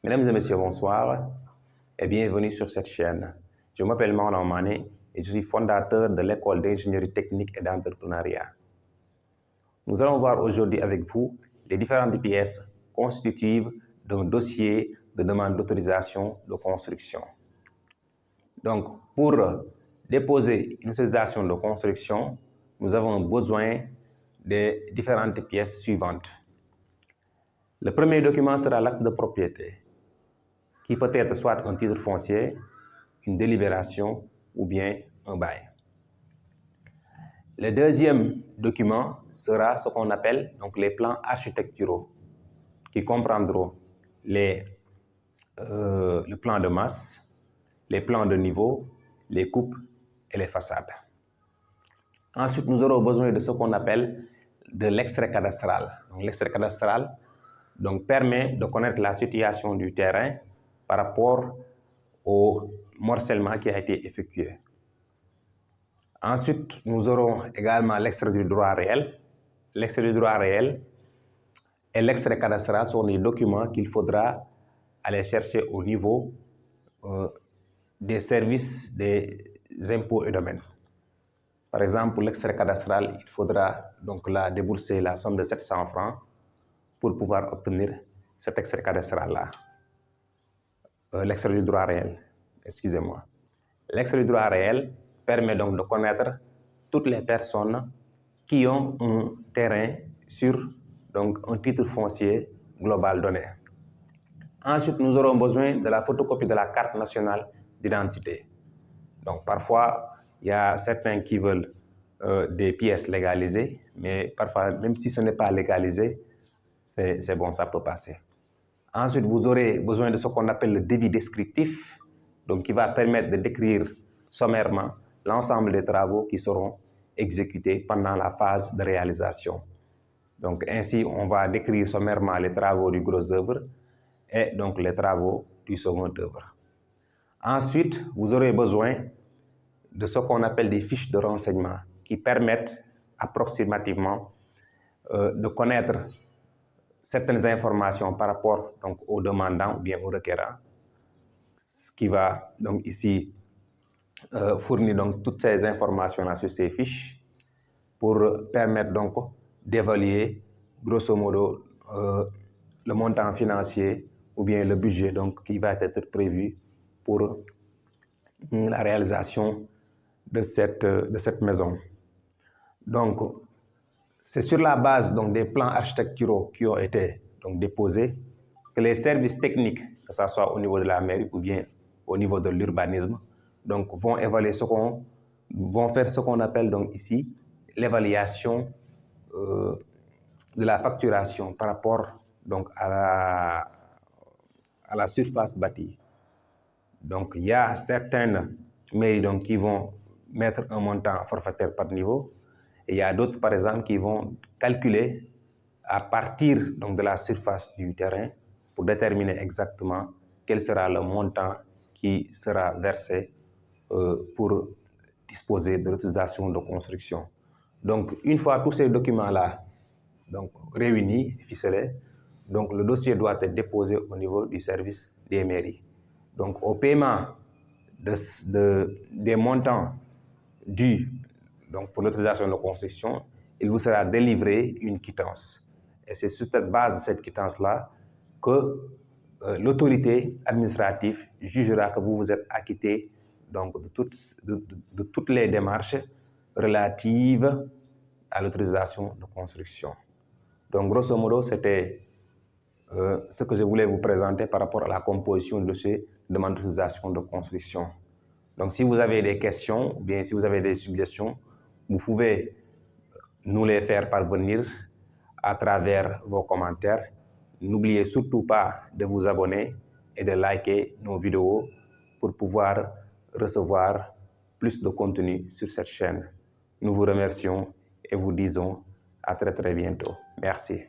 Mesdames et messieurs, bonsoir et bienvenue sur cette chaîne. Je m'appelle Maola Mané et je suis fondateur de l'école d'ingénierie technique et d'entrepreneuriat. Nous allons voir aujourd'hui avec vous les différentes pièces constitutives d'un dossier de demande d'autorisation de construction. Donc, pour déposer une autorisation de construction, nous avons besoin des différentes pièces suivantes. Le premier document sera l'acte de propriété, qui peut être soit un titre foncier, une délibération ou bien un bail. Le deuxième document sera ce qu'on appelle donc les plans architecturaux, qui comprendront le plan de masse, les plans de niveau, les coupes et les façades. Ensuite, nous aurons besoin de ce qu'on appelle de l'extrait cadastral. L'extrait cadastral permet de connaître la situation du terrain par rapport au morcellement qui a été effectué. Ensuite, nous aurons également l'extrait du droit réel. L'extrait du droit réel et l'extrait cadastral sont des documents qu'il faudra aller chercher au niveau des services des impôts et domaines. Par exemple, l'extrait cadastral, il faudra donc là débourser la somme de 700 francs pour pouvoir obtenir cet extrait cadastral-là. L'extrait du droit réel, excusez-moi. L'extrait du droit réel permet donc de connaître toutes les personnes qui ont un terrain sur donc, un titre foncier global donné. Ensuite, nous aurons besoin de la photocopie de la carte nationale d'identité. Donc, parfois, il y a certains qui veulent des pièces légalisées, mais parfois, même si ce n'est pas légalisé, c'est bon, ça peut passer. Ensuite, vous aurez besoin de ce qu'on appelle le devis descriptif, donc qui va permettre de décrire sommairement l'ensemble des travaux qui seront exécutés pendant la phase de réalisation. Donc ainsi, on va décrire sommairement les travaux du gros œuvre et donc les travaux du second œuvre. Ensuite, vous aurez besoin de ce qu'on appelle des fiches de renseignement qui permettent approximativement de connaître certaines informations par rapport donc, aux demandants ou bien aux requérants, ce qui va donc ici fournir donc toutes ces informations-là sur ces fiches pour permettre donc d'évaluer grosso modo le montant financier ou bien le budget donc, qui va être prévu pour la réalisation de cette maison. Donc, c'est sur la base donc, des plans architecturaux qui ont été donc, déposés que les services techniques, que ce soit au niveau de la mairie ou bien au niveau de l'urbanisme, donc vont évaluer vont faire ce qu'on appelle donc ici l'évaluation de la facturation par rapport donc à la surface bâtie. Donc il y a certaines mairies donc qui vont mettre un montant forfaitaire par niveau et il y a d'autres par exemple qui vont calculer à partir donc de la surface du terrain pour déterminer exactement quel sera le montant qui sera versé pour disposer de l'autorisation de construction. Donc, une fois tous ces documents-là réunis, ficelés, donc le dossier doit être déposé au niveau du service des mairies. Donc, au paiement des montants dus pour l'autorisation de construction, il vous sera délivré une quittance. Et c'est sur cette base de cette quittance-là que l'autorité administrative jugera que vous vous êtes acquitté donc, de toutes les démarches relatives à l'autorisation de construction. Donc, grosso modo, c'était ce que je voulais vous présenter par rapport à la composition de ce demande d'autorisation de construction. Donc, si vous avez des questions, ou bien si vous avez des suggestions, vous pouvez nous les faire parvenir à travers vos commentaires. N'oubliez surtout pas de vous abonner et de liker nos vidéos pour pouvoir recevoir plus de contenu sur cette chaîne. Nous vous remercions et vous disons à très bientôt. Merci.